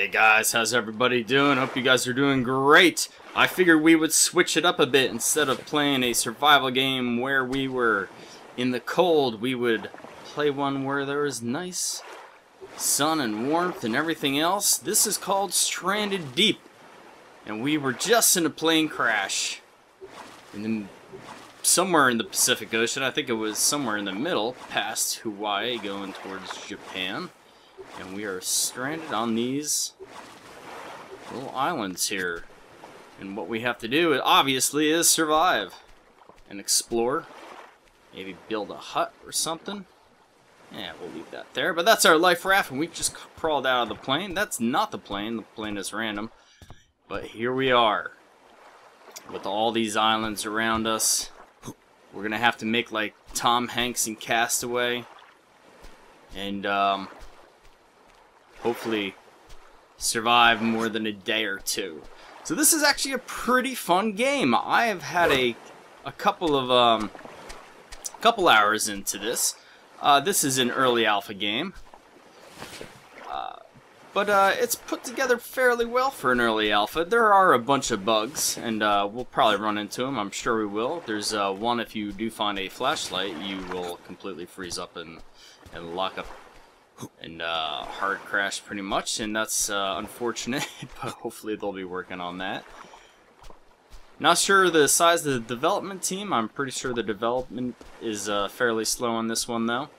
Hey guys, how's everybody doing? Hope you guys are doing great. I figured we would switch it up a bit. Instead of playing a survival game where we were in the cold, we would play one where there was nice sun and warmth and everything else. This is called Stranded Deep, and we were just in a plane crash somewhere in the Pacific Ocean. I think it was somewhere in the middle, past Hawaii going towards Japan. And we are stranded on these little islands here. And what we have to do, obviously, is survive and explore. Maybe build a hut or something. Yeah, we'll leave that there. But that's our life raft, and we just crawled out of the plane. That's not the plane. The plane is random. But here we are, with all these islands around us. We're going to have to make like Tom Hanks in Castaway. And, hopefully survive more than a day or two. So this is actually a pretty fun game. I have had a couple of couple hours into this. This is an early alpha game, but it's put together fairly well for an early alpha. There are a bunch of bugs, and we'll probably run into them. I'm sure we will. There's one, if you do find a flashlight, you will completely freeze up and lock up and hard crash pretty much, and that's unfortunate, but hopefully they'll be working on that. Not sure the size of the development team. I'm pretty sure the development is fairly slow on this one though,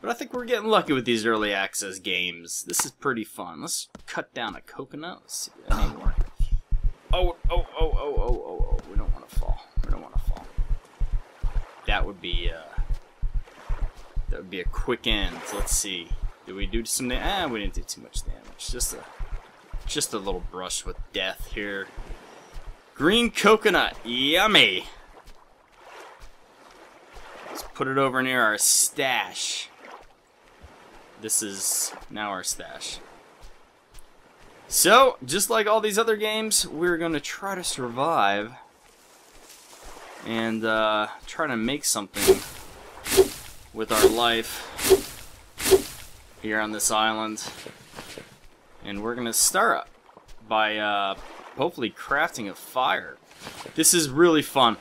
but I think we're getting lucky with these early access games. This is pretty fun. Let's cut down a coconut. Let's see if that more. Oh, we don't want to fall. We don't want to fall. That would be a quick end. Let's see. Did we do some damage? We didn't do too much damage. Just a little brush with death here. Green coconut, yummy. Let's put it over near our stash. This is now our stash. So, just like all these other games, we're gonna try to survive and try to make something with our life here on this island. And we're gonna start by hopefully crafting a fire. This is really fun.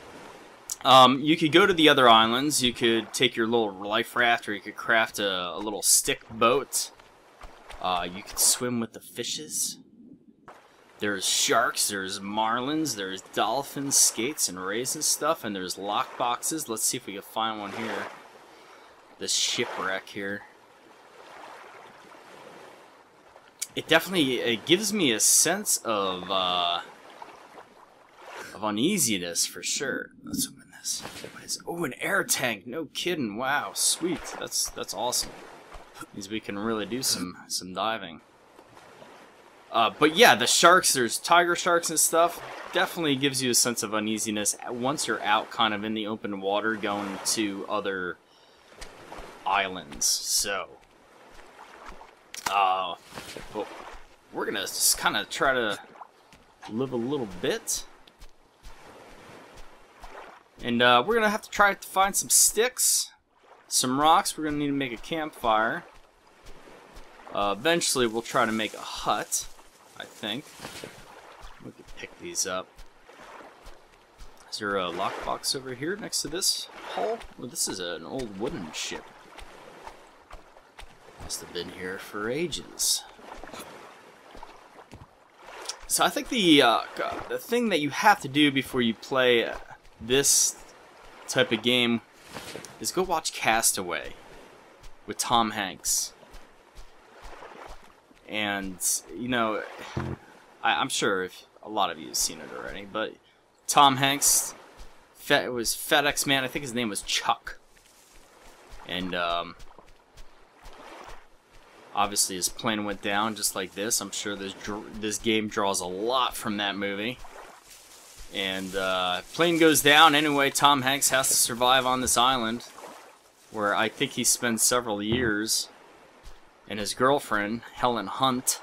You could go to the other islands, you could take your little life raft, or you could craft a little stick boat. You could swim with the fishes. There's sharks, there's marlins, there's dolphins, skates, and rays and stuff, and there's lock boxes. Let's see if we can find one here. This shipwreck here. It definitely gives me a sense of uneasiness for sure. Let's open this. What is it? Oh, an air tank! No kidding! Wow, sweet. That's awesome. Means we can really do some diving. But yeah, the sharks. There's tiger sharks and stuff. Definitely gives you a sense of uneasiness once you're out, kind of in the open water, going to other islands. So. But we're gonna just kind of try to live a little bit, and we're gonna have to try to find some sticks, some rocks. We're gonna need to make a campfire. Eventually, we'll try to make a hut. I think we can pick these up. Is there a lockbox over here next to this hull? Well, this is an old wooden ship. Must have been here for ages. So I think the thing that you have to do before you play this type of game is go watch Castaway with Tom Hanks. And you know, I'm sure if a lot of you have seen it already, but Tom Hanks, it was FedEx man. I think his name was Chuck, and obviously his plane went down just like this. I'm sure this game draws a lot from that movie. And plane goes down anyway. Tom Hanks has to survive on this island, where I think he spends several years. And his girlfriend, Helen Hunt,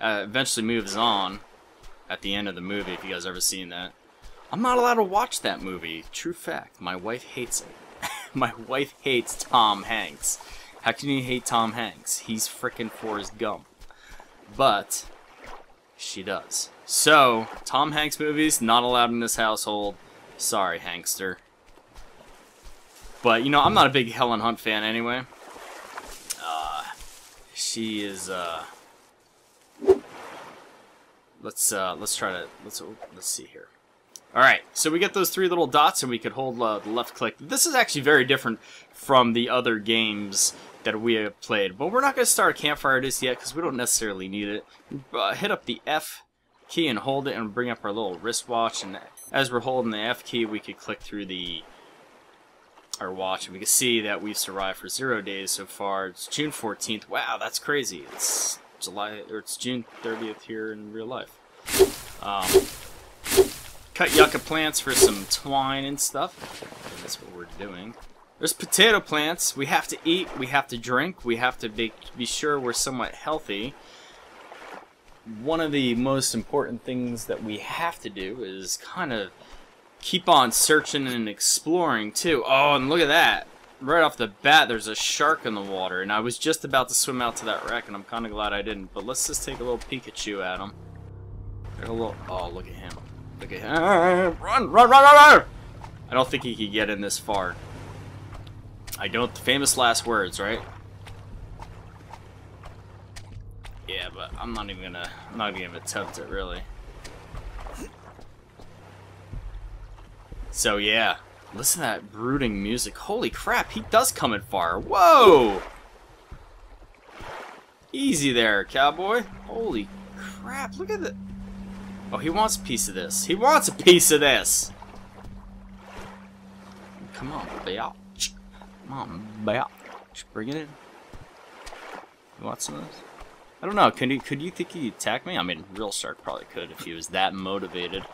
eventually moves on at the end of the movie, if you guys ever seen that. I'm not allowed to watch that movie. True fact. My wife hates it. My wife hates Tom Hanks. How can you hate Tom Hanks? He's frickin' Forrest Gump. But she does. So, Tom Hanks movies, not allowed in this household. Sorry, Hankster. But, you know, I'm not a big Helen Hunt fan anyway. She is, let's see here. Alright, so we get those 3 little dots and we could hold the left click. This is actually very different from the other games that we have played. But we're not going to start a campfire just yet because we don't necessarily need it. Hit up the F key and hold it and bring up our little wristwatch. And as we're holding the F key, we could click through our watch and we can see that we've survived for 0 days so far. It's June 14th. Wow, that's crazy. It's June 30th here in real life. Cut yucca plants for some twine and stuff. And that's what we're doing. There's potato plants. We have to eat, we have to drink, we have to be sure we're somewhat healthy. One of the most important things that we have to do is kind of keep on searching and exploring too. Oh, and look at that. Right off the bat, there's a shark in the water, and I was just about to swim out to that wreck, and I'm kind of glad I didn't. But let's just take a little Pikachu at him. Oh, look at him. Look at him. Run, run, run, run, run! I don't think he could get in this far. I don't. Famous last words, right? Yeah, but I'm not even gonna attempt it really. So yeah, listen to that brooding music. Holy crap, he does come in far. Whoa! Easy there, cowboy. Holy crap, look at that. Oh, he wants a piece of this. He wants a piece of this. Come on, bitch. Come on, bitch. Bring it in. You want some of this? I don't know. Could you think he'd attack me? I mean, real shark probably could if he was that motivated.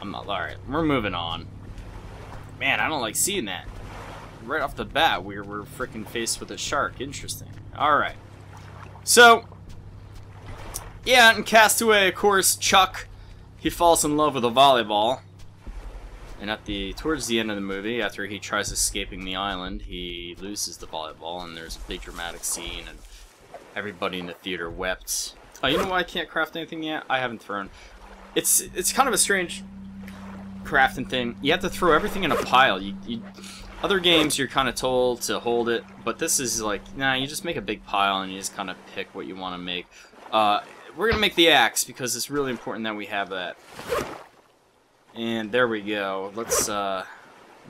I'm not. Alright, we're moving on. Man, I don't like seeing that. Right off the bat, we're freaking faced with a shark. Interesting. Alright. So, yeah, in Castaway, of course, Chuck, he falls in love with a volleyball. And towards the end of the movie, after he tries escaping the island, he loses the volleyball, and there's a big dramatic scene, and everybody in the theater wept. You know why I can't craft anything yet? I haven't thrown. It's kind of a strange crafting thing. You have to throw everything in a pile. Other games, you're kind of told to hold it, but this is like, nah, you just make a big pile, and you just kind of pick what you want to make. We're going to make the axe, because it's really important that we have that. And there we go. Let's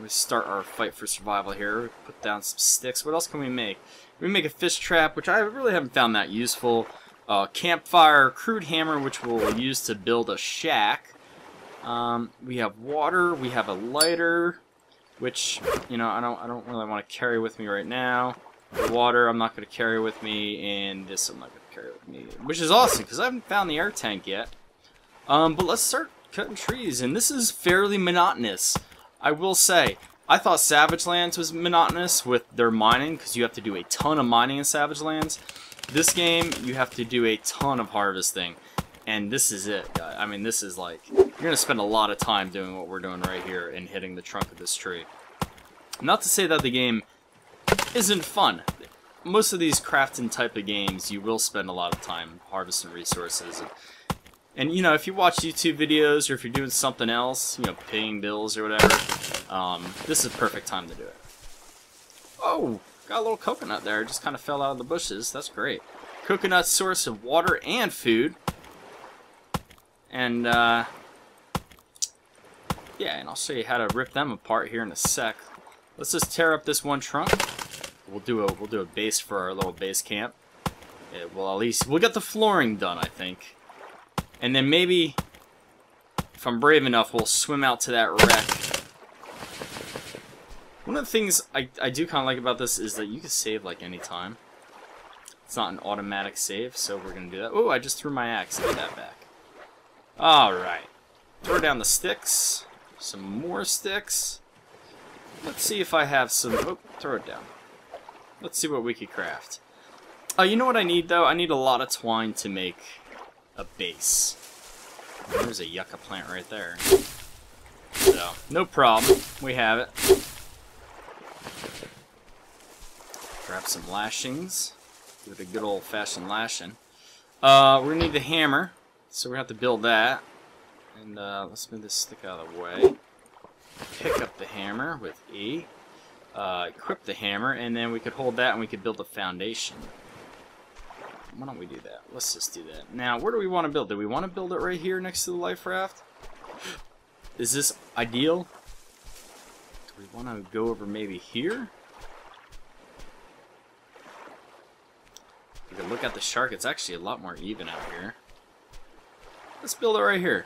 start our fight for survival here. Put down some sticks. What else can we make? We make a fish trap, which I really haven't found that useful. Campfire, crude hammer, which we'll use to build a shack. We have water. We have a lighter, which, you know, I don't really want to carry with me right now. The water I'm not going to carry with me, and this I'm not going to carry with me, which is awesome because I haven't found the air tank yet. But let's start cutting trees, and this is fairly monotonous. I will say, I thought Savage Lands was monotonous with their mining because you have to do a ton of mining in Savage Lands. This game, you have to do a ton of harvesting, and this is it. I mean, this is like, you're going to spend a lot of time doing what we're doing right here and hitting the trunk of this tree. Not to say that the game isn't fun. Most of these crafting type of games, you will spend a lot of time harvesting resources. And you know, if you watch YouTube videos or if you're doing something else, you know, paying bills or whatever, this is the perfect time to do it. Oh, got a little coconut there. Just kind of fell out of the bushes. That's great. Coconut source of water and food. And, yeah, and I'll show you how to rip them apart here in a sec. Let's just tear up this one trunk. We'll do a base for our little base camp. Well, at least we'll get the flooring done, I think. And then maybe, if I'm brave enough, we'll swim out to that wreck. One of the things I do kind of like about this is that you can save like any time. It's not an automatic save, so we're going to do that. Oh, I just threw my axe. Get that back. Alright. Throw down the sticks. Some more sticks. Let's see if I have some... Oh, throw it down. Let's see what we could craft. You know what I need, though? I need a lot of twine to make a base. There's a yucca plant right there. So, no problem. We have it. Grab some lashings. Give it a good old-fashioned lashing. We're gonna need the hammer, so we're gonna have to build that. And let's move this stick out of the way. Pick up the hammer with E. Equip the hammer, and then we could hold that and we could build a foundation. Why don't we do that? Let's just do that. Now, where do we want to build? Do we want to build it right here next to the life raft? Is this ideal? Do we want to go over maybe here? We can look at the shark. It's actually a lot more even out here. Let's build it right here.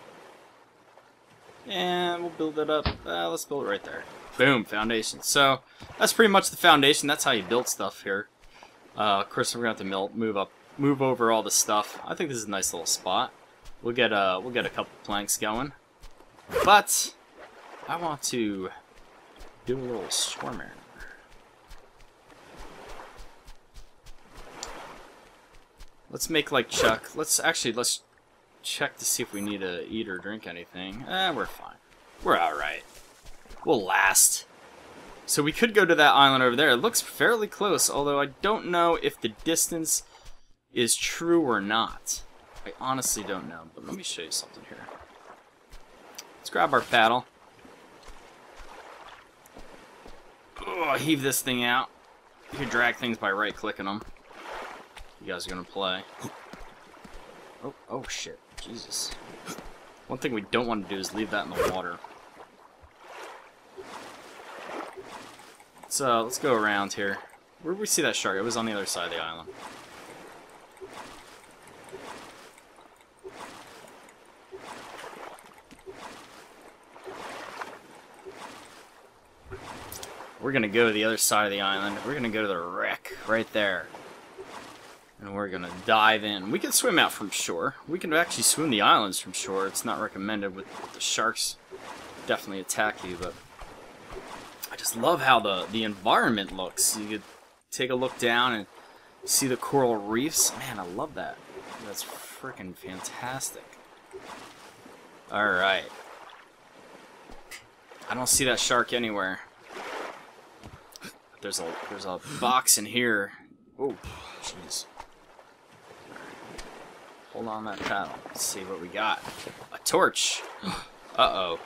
And we'll build it up. Let's build it right there. Boom, foundation. So that's pretty much the foundation. That's how you build stuff here. Of course, we're gonna have to move over all the stuff. I think this is a nice little spot. We'll get a couple planks going. But I want to do a little swimmer. Let's make like Chuck. Let's check to see if we need to eat or drink anything. We're fine. We're alright. We'll last. So we could go to that island over there. It looks fairly close, although I don't know if the distance is true or not. I honestly don't know, but let me show you something here. Let's grab our paddle. Oh, heave this thing out. You can drag things by right-clicking them. You guys are gonna play. Oh shit. Jesus. One thing we don't want to do is leave that in the water. So let's go around here. Where did we see that shark? It was on the other side of the island. We're gonna go to the other side of the island. We're gonna go to the wreck right there. And we're gonna dive in. We can swim out from shore. We can actually swim the islands from shore. It's not recommended with the sharks. Definitely attack you, but I just love how the environment looks. You could take a look down and see the coral reefs. Man, I love that. That's freaking fantastic. Alright. I don't see that shark anywhere. There's a box in here. Oh, jeez. Hold on that paddle. Let's see what we got. A torch. Uh-oh.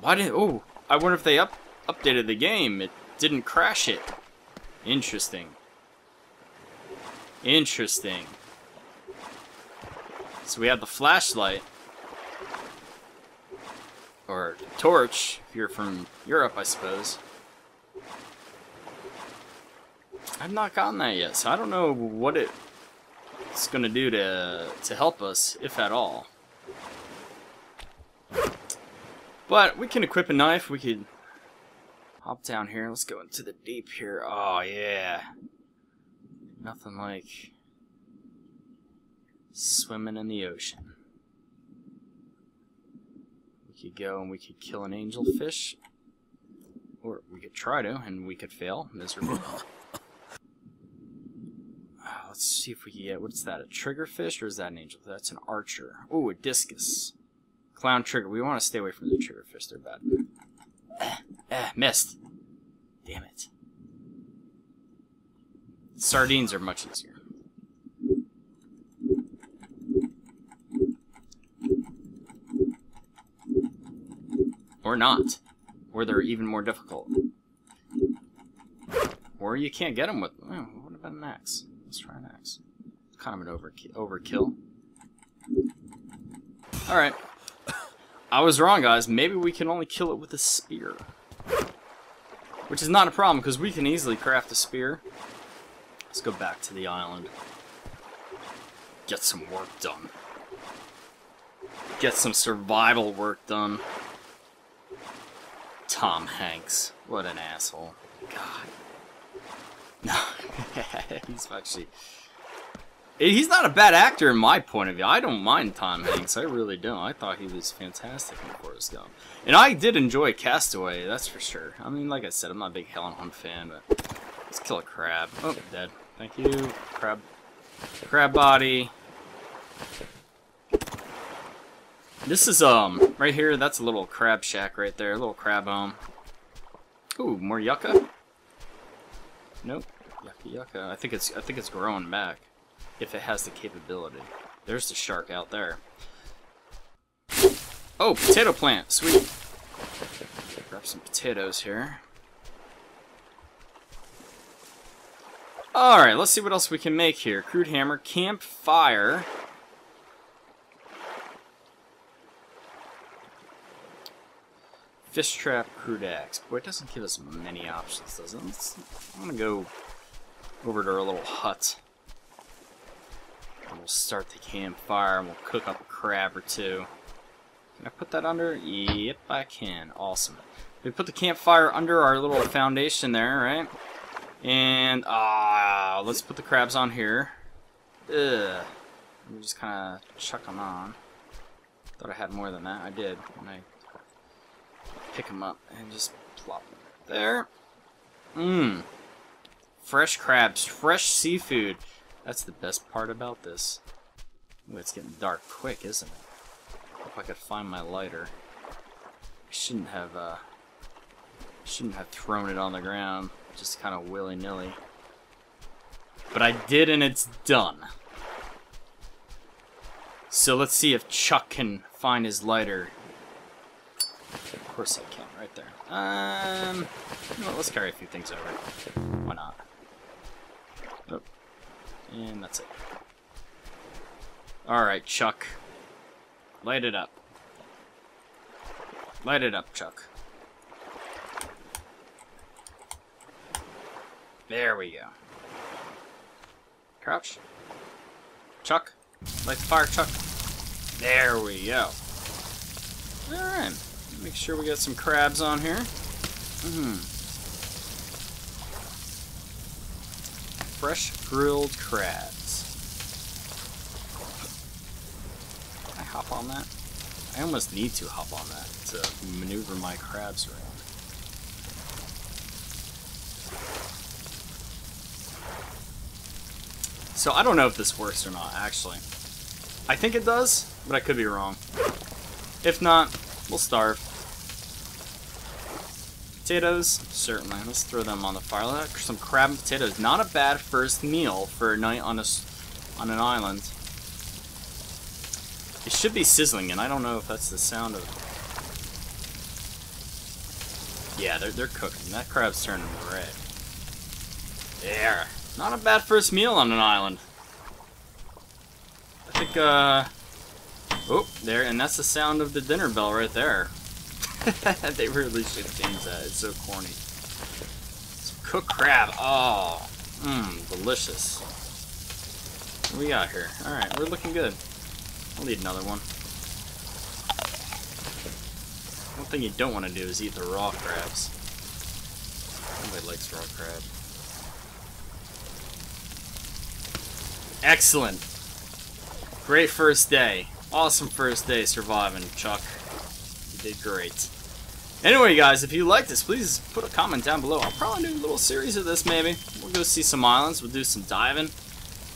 Why didn't... Oh, I wonder if they updated the game. It didn't crash it. Interesting. Interesting. So we have the flashlight. Or torch, if you're from Europe, I suppose. I've not gotten that yet, so I don't know what it's going to do to help us, if at all. But we can equip a knife. We could hop down here. Let's go into the deep here. Oh, yeah. Nothing like swimming in the ocean. We could go and we could kill an angelfish. Or we could try to, and we could fail miserably. Let's see if we can get, what's that, a triggerfish, or is that an angel? That's an archer. Oh, a discus. Clown trigger. We want to stay away from the triggerfish. They're bad. Missed. Damn it. Sardines are much easier. Or not. Or they're even more difficult. Or you can't get them with... Oh, what about an axe? Let's try an axe. It's kind of an overkill. Alright. I was wrong, guys. Maybe we can only kill it with a spear. Which is not a problem, because we can easily craft a spear. Let's go back to the island. Get some work done. Get some survival work done. Tom Hanks. What an asshole. God. No. He's actually... He's not a bad actor in my point of view. I don't mind Tom Hanks. I really don't. I thought he was fantastic in Forrest Gump. And I did enjoy Castaway, that's for sure. I mean, like I said, I'm not a big Helen Hunt fan, but... Let's kill a crab. Oh, dead. Thank you. Crab. Crab body. This is, right here, that's a little crab shack right there. A little crab home. Ooh, more yucca? Nope. Yucca, yucca. I think it's growing back. If it has the capability. There's the shark out there. Oh, potato plant. Sweet. Grab some potatoes here. Alright, let's see what else we can make here. Crude hammer, campfire. Fish trap, crude axe. Boy, it doesn't give us many options, does it? I'm gonna go over to our little hut. And we'll start the campfire and we'll cook up a crab or two. Can I put that under? Yep, I can. Awesome. We put the campfire under our little foundation there, right? And, let's put the crabs on here. Ugh. Let me just kind of chuck them on. Thought I had more than that. I did. When I pick them up and just plop them there. Mmm. Fresh crabs. Fresh seafood. That's the best part about this. Ooh, it's getting dark quick, isn't it? Hope I could find my lighter. I shouldn't have thrown it on the ground. Just kind of willy-nilly. But I did, and it's done. So let's see if Chuck can find his lighter. Of course I can, right there. You know what, let's carry a few things over. Why not? Oh. And that's it. Alright, Chuck. Light it up. Light it up, Chuck. There we go. Crouch. Chuck. Light the fire, Chuck. There we go. Alright. Make sure we got some crabs on here. Fresh grilled crabs. Can I hop on that? I almost need to hop on that to maneuver my crabs around. So I don't know if this works or not, actually. I think it does, but I could be wrong. If not, we'll starve. Potatoes, certainly. Let's throw them on the fire. Let's some crab and potatoes. Not a bad first meal for a night on an island. It should be sizzling, and I don't know if that's the sound of. Yeah, they're cooking. That crab's turning red. There. Not a bad first meal on an island. I think, oh, there, and that's the sound of the dinner bell right there. They really should change that. It's so corny. Some cooked crab. Oh, delicious. What we got here? Alright, we're looking good. I'll need another one. One thing you don't want to do is eat the raw crabs. Nobody likes raw crab. Excellent. Great first day. Awesome first day surviving, Chuck. You did great. Anyway, guys, if you like this, please put a comment down below. I'll probably do a little series of this, maybe. We'll go see some islands. We'll do some diving.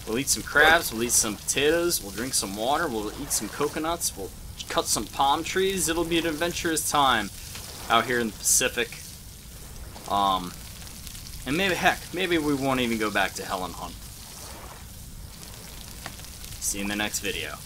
We'll eat some crabs. We'll eat some potatoes. We'll drink some water. We'll eat some coconuts. We'll cut some palm trees. It'll be an adventurous time out here in the Pacific. And maybe, heck, maybe we won't even go back to Helen Hunt. See you in the next video.